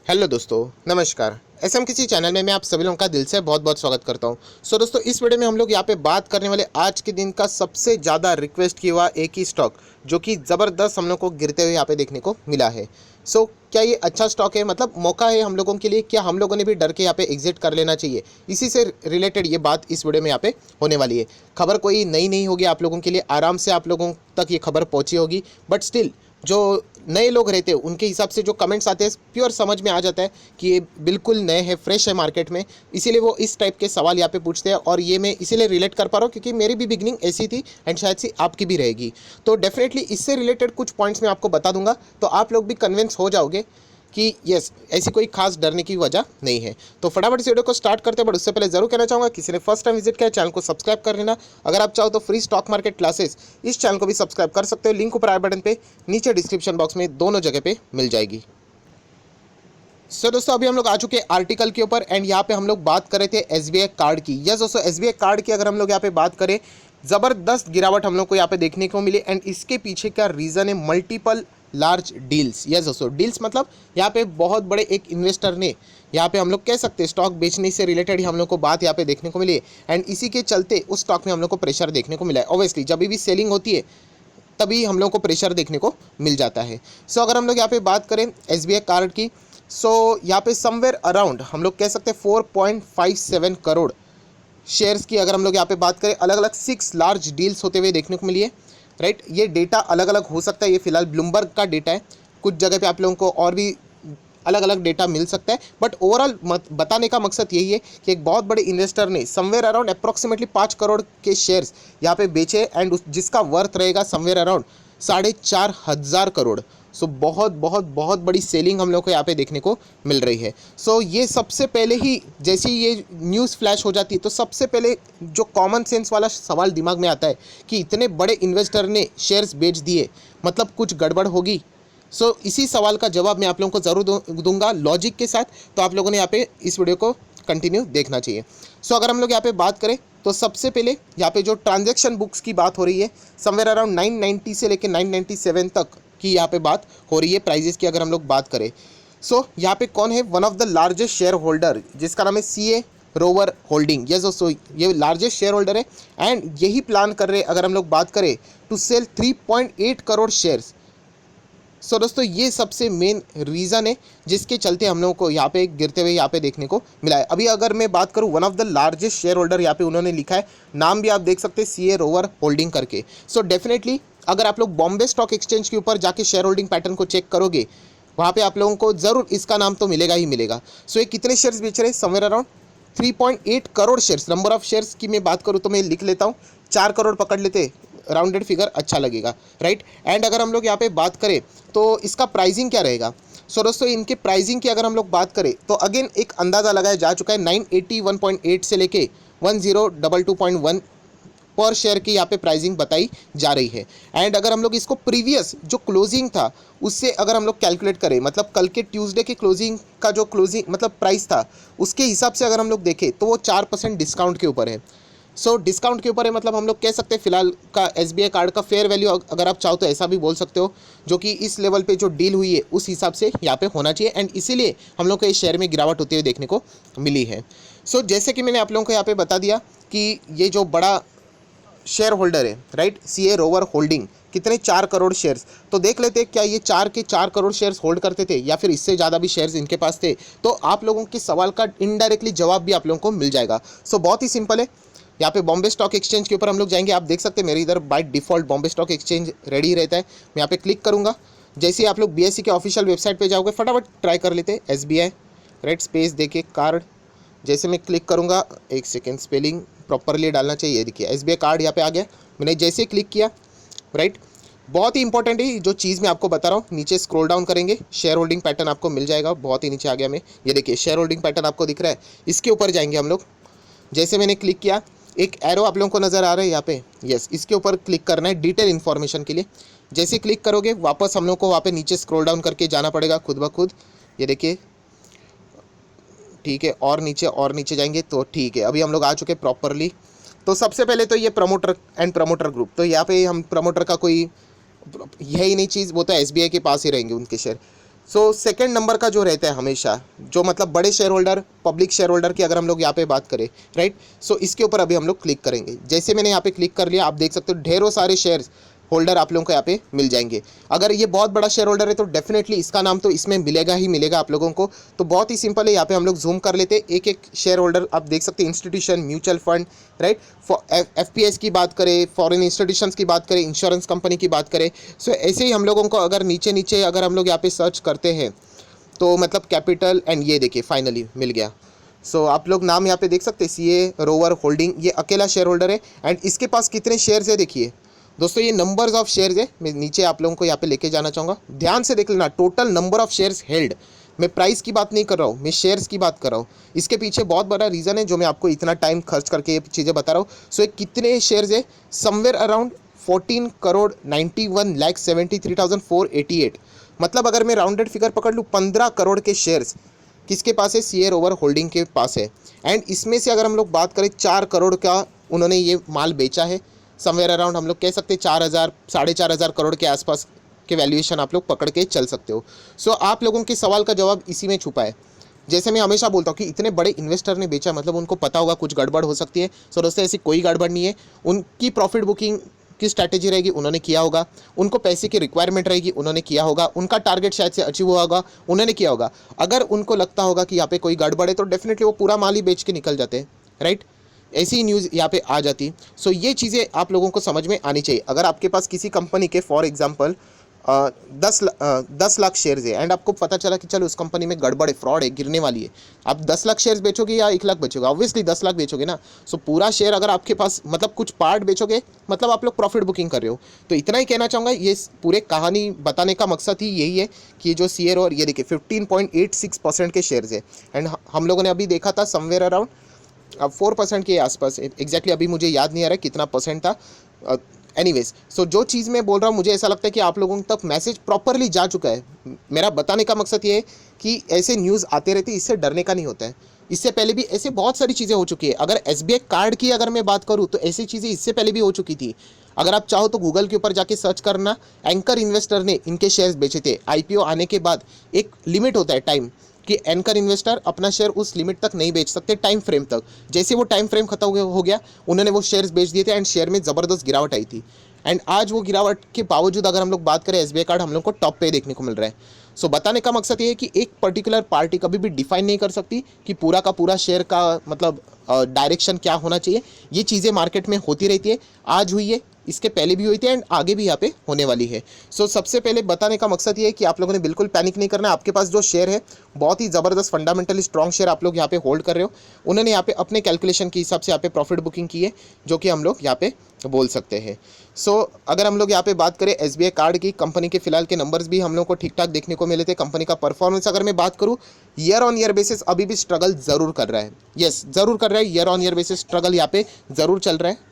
Hello दोस्तों, नमस्कार। SM किसी चैनल में मैं आप सभी लोगों का दिल से बहुत बहुत स्वागत करता हूं। दोस्तों, इस वीडियो में हम लोग यहाँ पे बात करने वाले आज के दिन का सबसे ज़्यादा रिक्वेस्ट किया हुआ एक ही स्टॉक जो कि ज़बरदस्त हम लोग को गिरते हुए यहाँ पे देखने को मिला है। क्या ये अच्छा स्टॉक है, मतलब मौका है हम लोगों के लिए? क्या हम लोगों ने भी डर के यहाँ पे एग्जिट कर लेना चाहिए? इसी से रिलेटेड ये बात इस वीडियो में यहाँ पे होने वाली है। खबर कोई नई नहीं होगी आप लोगों के लिए, आराम से आप लोगों तक ये खबर पहुँची होगी। बट स्टिल जो नए लोग रहते हैं उनके हिसाब से जो कमेंट्स आते हैं प्योर समझ में आ जाता है कि ये बिल्कुल नए हैं, फ्रेश है मार्केट में। इसीलिए वो इस टाइप के सवाल यहाँ पे पूछते हैं और ये मैं इसीलिए रिलेट कर पा रहा हूँ क्योंकि मेरी भी बिगनिंग ऐसी थी एंड शायद से आपकी भी रहेगी। तो डेफिनेटली इससे रिलेटेड कुछ पॉइंट्स मैं आपको बता दूंगा, तो आप लोग भी कन्विंस हो जाओगे कि यस, ऐसी कोई खास डरने की वजह नहीं है। तो फटाफट इस वीडियो को स्टार्ट करते हैं, बट उससे पहले जरूर कहना चाहूँगा किसी ने फर्स्ट टाइम विजिट किया चैनल को सब्सक्राइब कर लेना। अगर आप चाहो तो फ्री स्टॉक मार्केट क्लासेस इस चैनल को भी सब्सक्राइब कर सकते हो, लिंक ऊपर आई बटन पे, नीचे डिस्क्रिप्शन बॉक्स में, दोनों जगह पे मिल जाएगी। दोस्तों, अभी हम लोग आ चुके हैं आर्टिकल के ऊपर एंड यहाँ पे हम लोग बात कर रहे थे एसबीआई कार्ड की। यस दोस्तों, एसबीआई कार्ड की अगर हम लोग यहाँ पे बात करें, ज़बरदस्त गिरावट हम लोग को यहाँ पे देखने को मिली एंड इसके पीछे क्या रीज़न है? Multiple large deals. यस दोस्तों, डील्स मतलब यहाँ पे बहुत बड़े एक इन्वेस्टर ने यहाँ पे हम लोग कह सकते हैं स्टॉक बेचने से रिलेटेड ही हम लोग को बात यहाँ पे देखने को मिली है एंड इसी के चलते उस स्टॉक में हम लोग को प्रेशर देखने को मिला है। ऑब्वियसली जब भी सेलिंग होती है तभी हम लोग को प्रेशर देखने को मिल जाता है। अगर हम लोग यहाँ पे बात करें एसबीआई कार्ड की, यहाँ पे समवेयर अराउंड हम लोग कह सकते हैं 4.57 करोड़ शेयर्स की अगर हम लोग यहाँ पे बात करें, अलग अलग 6 लार्ज डील्स होते हुए देखने को मिली है। राइट, ये डेटा अलग अलग हो सकता है, ये फिलहाल ब्लूमबर्ग का डेटा है, कुछ जगह पे आप लोगों को और भी अलग अलग डेटा मिल सकता है। बट ओवरऑल बताने का मकसद यही है कि एक बहुत बड़े इन्वेस्टर ने समवेयर अराउंड अप्रॉक्सीमेटली 5 करोड़ के शेयर्स यहाँ पे बेचे एंड जिसका वर्थ रहेगा समवेयर अराउंड 4,500 करोड़। बहुत बहुत बहुत बड़ी सेलिंग हम लोग को यहाँ पे देखने को मिल रही है। ये सबसे पहले ही जैसे ये न्यूज़ फ्लैश हो जाती है तो सबसे पहले जो कॉमन सेंस वाला सवाल दिमाग में आता है कि इतने बड़े इन्वेस्टर ने शेयर्स बेच दिए, मतलब कुछ गड़बड़ होगी। इसी सवाल का जवाब मैं आप लोगों को ज़रूर दूंगा लॉजिक के साथ, तो आप लोगों ने यहाँ पे इस वीडियो को कंटिन्यू देखना चाहिए। अगर हम लोग यहाँ पे बात करें तो सबसे पहले यहाँ पे जो ट्रांजैक्शन बुक्स की बात हो रही है, समवेयर अराउंड 990 से लेकर 997 तक की यहाँ पे बात हो रही है प्राइजेस की अगर हम लोग बात करें। यहाँ पे कौन है one of the largest share holder, जिसका नाम है सीए रोवर होल्डिंग। यस दोस्तों, ये लार्जेस्ट शेयर होल्डर है एंड यही प्लान कर रहे हैं अगर हम लोग बात करें टू सेल 3.8 करोड़ शेयर्स। दोस्तों, ये सबसे मेन रीज़न है जिसके चलते हम लोगों को यहाँ पे गिरते हुए यहाँ पे देखने को मिला है। अभी अगर मैं बात करूँ, one of the largest share holder यहाँ पे उन्होंने लिखा है, नाम भी आप देख सकते हैं सीए रोवर होल्डिंग करके। डेफिनेटली अगर आप लोग बॉम्बे स्टॉक एक्सचेंज के ऊपर जाके शेयर होल्डिंग पैटर्न को चेक करोगे, वहाँ पे आप लोगों को ज़रूर इसका नाम तो मिलेगा ही मिलेगा। ये कितने शेयर्स बेच रहे हैं? Somewhere around 3.8 crore shares. Number of shares की मैं बात करूँ तो मैं लिख लेता हूँ, 4 करोड़ पकड़ लेते, राउंडेड फिगर अच्छा लगेगा। राइट, एंड अगर हम लोग यहाँ पे बात करें तो इसका प्राइसिंग क्या रहेगा? दोस्तों, इनके प्राइसिंग की अगर हम लोग बात करें तो अगेन एक अंदाज़ा लगाया जा चुका है, 981.8 से लेके 1022.1 पर शेयर की यहाँ पे प्राइसिंग बताई जा रही है। एंड अगर हम लोग इसको प्रीवियस जो क्लोजिंग था उससे अगर हम लोग कैलकुलेट करें, मतलब कल के ट्यूसडे के क्लोजिंग का जो क्लोजिंग मतलब प्राइस था उसके हिसाब से अगर हम लोग देखें तो वो 4% डिस्काउंट के ऊपर है। डिस्काउंट के ऊपर है, मतलब हम लोग कह सकते हैं फिलहाल का एसबीआई कार्ड का फेयर वैल्यू अगर आप चाहो तो ऐसा भी बोल सकते हो, जो कि इस लेवल पे जो डील हुई है उस हिसाब से यहाँ पे होना चाहिए एंड इसीलिए हम लोग को इस शेयर में गिरावट होती हुई देखने को मिली है। जैसे कि मैंने आप लोगों को यहाँ पे बता दिया कि ये जो बड़ा शेयर होल्डर है, राइट, सीए रोवर होल्डिंग, कितने 4 करोड़ शेयर्स। तो देख लेते हैं क्या ये 4 के 4 करोड़ शेयर्स होल्ड करते थे या फिर इससे ज़्यादा भी शेयर्स इनके पास थे। तो आप लोगों के सवाल का इनडायरेक्टली जवाब भी आप लोगों को मिल जाएगा। बहुत ही सिंपल है, यहाँ पे बॉम्बे स्टॉक एक्सचेंज के ऊपर हम लोग जाएंगे। आप देख सकते हैं मेरे इधर by default Bombay stock exchange ready रहता है। मैं यहाँ पे क्लिक करूँगा, जैसे ही आप लोग बीएसई के ऑफिशियल वेबसाइट पे जाओगे, फटाफट ट्राई कर लेते हैं एसबीआई, राइट, स्पेस देके कार्ड। जैसे मैं क्लिक करूँगा, एक सेकेंड, स्पेलिंग प्रॉपरली डालना चाहिए। देखिए एसबीआई कार्ड यहाँ पे आ गया, मैंने जैसे क्लिक किया, राइट, बहुत ही इंपॉर्टेंट है जो चीज़ मैं आपको बता रहा हूँ। नीचे स्क्रॉल डाउन करेंगे, शेयर होल्डिंग पैटर्न आपको मिल जाएगा, बहुत ही नीचे आ गया मैं, ये देखिए शेयर होल्डिंग पैटर्न आपको दिख रहा है, इसके ऊपर जाएंगे हम लोग। जैसे मैंने क्लिक किया, एक एरो आप लोगों को नज़र आ रहा है यहाँ पे, यस, इसके ऊपर क्लिक करना है डिटेल इन्फॉर्मेशन के लिए। जैसे क्लिक करोगे वापस हम लोग को वहाँ पे नीचे स्क्रॉल डाउन करके जाना पड़ेगा खुद ब खुद, ये देखिए, ठीक है, और नीचे जाएंगे तो ठीक है, अभी हम लोग आ चुके प्रॉपरली। तो सबसे पहले तो ये प्रमोटर एंड प्रमोटर ग्रुप, तो यहाँ पे हम प्रमोटर का कोई है ही नहीं चीज़, वो तो एसबीआई के पास ही रहेंगे उनके शेयर। सो सेकंड नंबर का जो रहता है हमेशा, जो मतलब बड़े share holder, public share holder की अगर हम लोग यहाँ पे बात करें, राइट, सो इसके ऊपर अभी हम लोग क्लिक करेंगे। जैसे मैंने यहाँ पे क्लिक कर लिया, आप देख सकते हो ढेरों सारे शेयर्स होल्डर आप लोगों को यहाँ पे मिल जाएंगे। अगर ये बहुत बड़ा शेयर होल्डर है तो डेफिनेटली इसका नाम तो इसमें मिलेगा ही मिलेगा आप लोगों को। तो बहुत ही सिंपल है, यहाँ पे हम लोग जूम कर लेते हैं एक एक शेयर होल्डर। आप देख सकते हैं institution, mutual fund, right, FPS की बात करें, फॉरेन इंस्टीट्यूशंस की बात करें, इंश्योरेंस कंपनी की बात करें। सो ऐसे ही हम लोगों को अगर नीचे नीचे अगर हम लोग यहाँ पे सर्च करते हैं तो मतलब कैपिटल, एंड ये देखिए फाइनली मिल गया। सो आप लोग नाम यहाँ पे देख सकते हैं, सीए रोवर होल्डिंग, ये अकेला शेयर होल्डर है। एंड इसके पास कितने शेयर्स है देखिए दोस्तों, ये नंबर्स ऑफ शेयर्स है। मैं नीचे आप लोगों को यहाँ पे लेके जाना चाहूँगा, ध्यान से देख लेना, total number of shares held. मैं प्राइस की बात नहीं कर रहा हूँ, मैं शेयर्स की बात कर रहा हूँ। इसके पीछे बहुत बड़ा रीज़न है जो मैं आपको इतना टाइम खर्च करके ये चीज़ें बता रहा हूँ। सो ये कितने शेयर्स है, समवेयर अराउंड 14,91,73,488। मतलब अगर मैं राउंडेड फिगर पकड़ लूँ, 15 करोड़ के शेयर्स किसके पास है, सीए रोवर होल्डिंग के पास है। एंड इसमें से अगर हम लोग बात करें 4 करोड़ का उन्होंने ये माल बेचा है, समवेयर अराउंड हम लोग कह सकते हैं 4,000 4,500 करोड़ के आसपास के वैल्यूएशन आप लोग पकड़ के चल सकते हो। सो आप लोगों के सवाल का जवाब इसी में छुपा है। जैसे मैं हमेशा बोलता हूँ कि इतने बड़े इन्वेस्टर ने बेचा मतलब उनको पता होगा कुछ गड़बड़ हो सकती है। सो दोस्तों ऐसी कोई गड़बड़ नहीं है, उनकी प्रॉफिट बुकिंग की स्ट्रैटेजी रहेगी, उन्होंने किया होगा, उनको पैसे की रिक्वायरमेंट रहेगी, उन्होंने किया होगा, उनका टारगेट शायद से अचीव हुआ होगा, उन्होंने किया होगा। अगर उनको लगता होगा कि यहाँ पे कोई गड़बड़ है तो डेफिनेटली वो पूरा माल ही बेच के निकल जाते हैं, राइट। ऐसी ही न्यूज़ यहाँ पे आ जाती। सो ये चीज़ें आप लोगों को समझ में आनी चाहिए। अगर आपके पास किसी कंपनी के फॉर एग्जांपल 10 लाख शेयर्स है एंड आपको पता चला कि चलो उस कंपनी में गड़बड़ है, फ्रॉड है, गिरने वाली है, आप 10 लाख शेयर्स बेचोगे या 1 लाख बेचोगे? ऑब्वियसली 10 लाख बेचोगे ना। सो पूरा शेयर अगर आपके पास मतलब कुछ पार्ट बेचोगे मतलब आप लोग प्रॉफिट बुकिंग कर रहे हो। तो इतना ही कहना चाहूँगा, ये पूरे कहानी बताने का मकसद ही यही है कि जो शेयर, और ये देखिए 15.86% के शेयर्स है। एंड हम लोगों ने अभी देखा था समवेयर अराउंड अब 4% के आसपास, एग्जैक्टली अभी मुझे याद नहीं आ रहा कितना परसेंट था। एनीवेज, सो जो चीज़ मैं बोल रहा हूँ मुझे ऐसा लगता है कि आप लोगों तक मैसेज प्रॉपरली जा चुका है। मेरा बताने का मकसद ये है कि ऐसे न्यूज़ आते रहते, इससे डरने का नहीं होता है। इससे पहले भी ऐसे बहुत सारी चीज़ें हो चुकी है। अगर एसबीआई कार्ड की अगर मैं बात करूँ तो ऐसी चीज़ें इससे पहले भी हो चुकी थी। अगर आप चाहो तो गूगल के ऊपर जाके सर्च करना, एंकर इन्वेस्टर ने इनके शेयर्स बेचे थे। आईपीओ आने के बाद एक लिमिट होता है टाइम कि एंकर इन्वेस्टर अपना शेयर उस लिमिट तक नहीं बेच सकते, टाइम फ्रेम तक। जैसे वो टाइम फ्रेम खत्म हो गया, उन्होंने वो शेयर्स बेच दिए थे एंड शेयर में ज़बरदस्त गिरावट आई थी। एंड आज वो गिरावट के बावजूद अगर हम लोग बात करें, एसबीआई कार्ड हम लोग को टॉप पे देखने को मिल रहा है। सो बताने का मकसद ये है कि एक पर्टिकुलर पार्टी कभी भी डिफाइन नहीं कर सकती कि पूरा का पूरा शेयर का मतलब डायरेक्शन क्या होना चाहिए। ये चीज़ें मार्केट में होती रहती है, आज हुई है, इसके पहले भी हुई थी एंड आगे भी यहाँ पे होने वाली है। सो सबसे पहले बताने का मकसद ये है कि आप लोगों ने बिल्कुल पैनिक नहीं करना है। आपके पास जो शेयर है बहुत ही ज़बरदस्त फंडामेंटली स्ट्रॉन्ग शेयर आप लोग यहाँ पे होल्ड कर रहे हो। उन्होंने यहाँ पे अपने कैलकुलेशन के हिसाब से यहाँ पे प्रॉफिट बुकिंग की है, जो कि हम लोग यहाँ पे बोल सकते हैं। सो अगर हम लोग यहाँ पे बात करें एसबीआई कार्ड की, कंपनी के फिलहाल के नंबर्स भी हम लोग को ठीक ठाक देखने को मिले थे। कंपनी का परफॉर्मेंस अगर मैं बात करूँ, ईयर ऑन ईयर बेसिस अभी भी स्ट्रगल ज़रूर कर रहा है। यस, ज़रूर कर रहा है, year on year basis struggle यहाँ पे ज़रूर चल रहा है।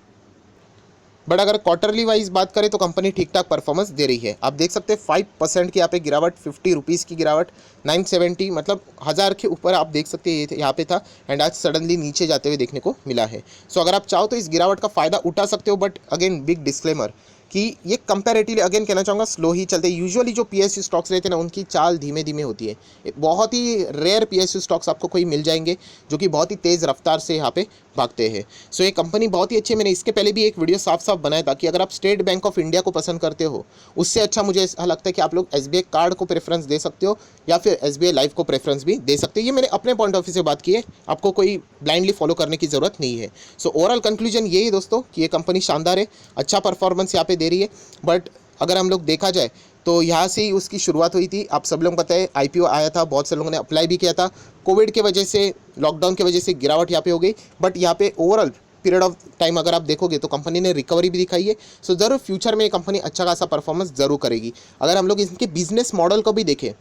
बट अगर क्वार्टरली वाइज बात करें तो कंपनी ठीक ठाक परफॉर्मेंस दे रही है। आप देख सकते हैं 5% की यहाँ पे गिरावट, 50 रुपीज़ की गिरावट, 970 मतलब 1000 के ऊपर आप देख सकते हैं ये यहाँ पे था एंड आज सडनली नीचे जाते हुए देखने को मिला है। सो अगर आप चाहो तो इस गिरावट का फ़ायदा उठा सकते हो, बट अगेन बिग डिस्क्लेमर कि ये कंपैरेटिवली अगेन कहना चाहूँगा स्लो ही चलते हैं। यूजुअली जो पीएसयू स्टॉक्स रहते हैं ना, उनकी चाल धीमे धीमे होती है। बहुत ही रेयर पीएसयू स्टॉक्स आपको कोई मिल जाएंगे जो कि बहुत ही तेज़ रफ्तार से यहाँ पे भागते हैं। सो ये कंपनी बहुत ही अच्छी है। मैंने इसके पहले भी एक वीडियो साफ साफ बनाया था कि अगर आप स्टेट बैंक ऑफ इंडिया को पसंद करते हो, उससे अच्छा मुझे ऐसा लगता है कि आप लोग एसबीआई कार्ड को प्रेफरेंस दे सकते हो या फिर एसबीआई लाइफ को प्रेफरेंस भी दे सकते हो। ये मैंने अपने पॉइंट ऑफ व्यू से बात की है, आपको कोई ब्लाइंडली फॉलो करने की ज़रूरत नहीं है। सो ओवरऑल कंक्लूजन यही है दोस्तों कि ये कंपनी शानदार है, अच्छा परफॉर्मेंस यहाँ पे दे रही है। बट अगर हम लोग देखा जाए तो यहाँ से ही उसकी शुरुआत हुई थी। आप सब लोगों को पता है आईपीओ आया था, बहुत से लोगों ने अप्लाई भी किया था। कोविड के वजह से, लॉकडाउन की वजह से गिरावट यहाँ पे हो गई, बट यहाँ पे ओवरऑल पीरियड ऑफ टाइम अगर आप देखोगे तो कंपनी ने रिकवरी भी दिखाई है। सो ज़रूर फ्यूचर में ये कंपनी अच्छा खासा परफॉर्मेंस ज़रूर करेगी। अगर हम लोग इनके बिजनेस मॉडल को भी देखें,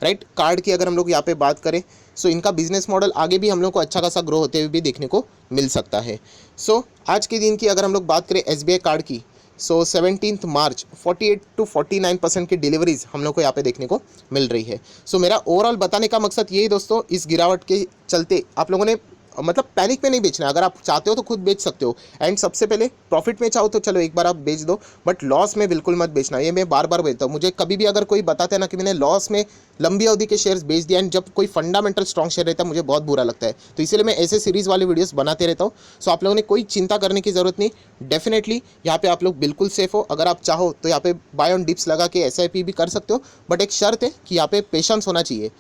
राइट, कार्ड की अगर हम लोग यहाँ पे बात करें, सो इनका बिजनेस मॉडल आगे भी हम लोग को अच्छा खासा ग्रो होते हुए भी देखने को मिल सकता है। सो आज के दिन की अगर हम लोग बात करें एसबीआई कार्ड की, सो 17 मार्च 48 to 49% की डिलीवरीज हम लोग को यहाँ पे देखने को मिल रही है। सो मेरा ओवरऑल बताने का मकसद यही दोस्तों, इस गिरावट के चलते आप लोगों ने मतलब पैनिक में नहीं बेचना है। अगर आप चाहते हो तो खुद बेच सकते हो, एंड सबसे पहले प्रॉफिट में चाहो तो चलो एक बार आप बेच दो, बट लॉस में बिल्कुल मत बेचना। ये मैं बार बार बेचता हूँ। मुझे कभी भी अगर कोई बताता है ना कि मैंने लॉस में लंबी अवधि के शेयर्स बेच दिया, एंड जब कोई फंडामेंटल स्ट्रॉन्ग शेयर रहता है मुझे बहुत बुरा लगता है। तो इसीलिए मैं ऐसे सीरीज वाले वीडियोस बनाते रहता हूँ। सो आप लोगों ने कोई चिंता करने की जरूरत नहीं, डेफिनेटली यहाँ पे आप लोग बिल्कुल सेफ हो। अगर आप चाहो तो यहाँ पे बाय ऑन डिप्स लगा के SIP भी कर सकते हो, बट एक शर्त है कि यहाँ पे पेशेंस होना चाहिए।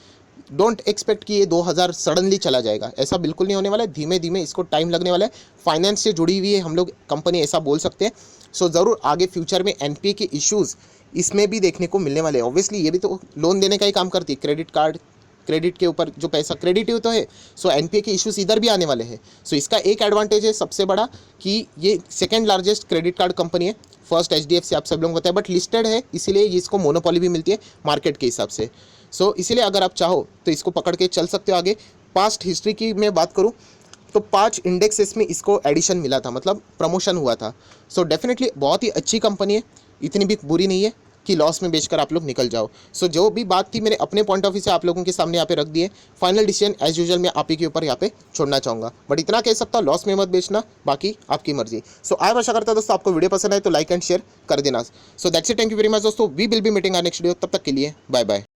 डोंट एक्सपेक्ट कि ये 2000 सडनली चला जाएगा, ऐसा बिल्कुल नहीं होने वाला है। धीमे धीमे इसको टाइम लगने वाला है। फाइनेंस से जुड़ी हुई है हम लोग कंपनी, ऐसा बोल सकते हैं। सो ज़रूर आगे फ्यूचर में NPA के इश्यूज़ इसमें भी देखने को मिलने वाले हैं। ऑब्वियसली ये भी तो लोन देने का ही काम करती है, क्रेडिट कार्ड, क्रेडिट के ऊपर जो पैसा क्रेडिटिव तो है। सो NPA के इश्यूज इधर भी आने वाले हैं। सो इसका एक एडवांटेज है सबसे बड़ा कि ये second largest credit card company है। फर्स्ट HDFC आप सब लोगों को पता है, बट लिस्टेड है, इसीलिए इसको मोनोपोली भी मिलती है मार्केट के हिसाब से। सो इसीलिए अगर आप चाहो तो इसको पकड़ के चल सकते हो आगे। पास्ट हिस्ट्री की मैं बात करूँ तो 5 इंडेक्सेस में इसको एडिशन मिला था, मतलब प्रमोशन हुआ था। सो डेफिनेटली बहुत ही अच्छी कंपनी है, इतनी भी बुरी नहीं है कि लॉस में बेचकर आप लोग निकल जाओ। सो जो भी बात थी मेरे अपने पॉइंट ऑफ व्यू से आप लोगों के सामने यहाँ पे रख दिए। फाइनल डिसीजन एज यूजुअल मैं आप ही के ऊपर यहाँ पे छोड़ना चाहूँगा, बट इतना कह सकता हूँ लॉस में मत बेचना, बाकी आपकी मर्जी। सो आई आशा करता हूँ दोस्तों आपको वीडियो पसंद आए तो लाइक एंड शेयर कर देना। So that's it, thank you very much दोस्तों, we will be meeting our next video. तब तक के लिए बाय बाय।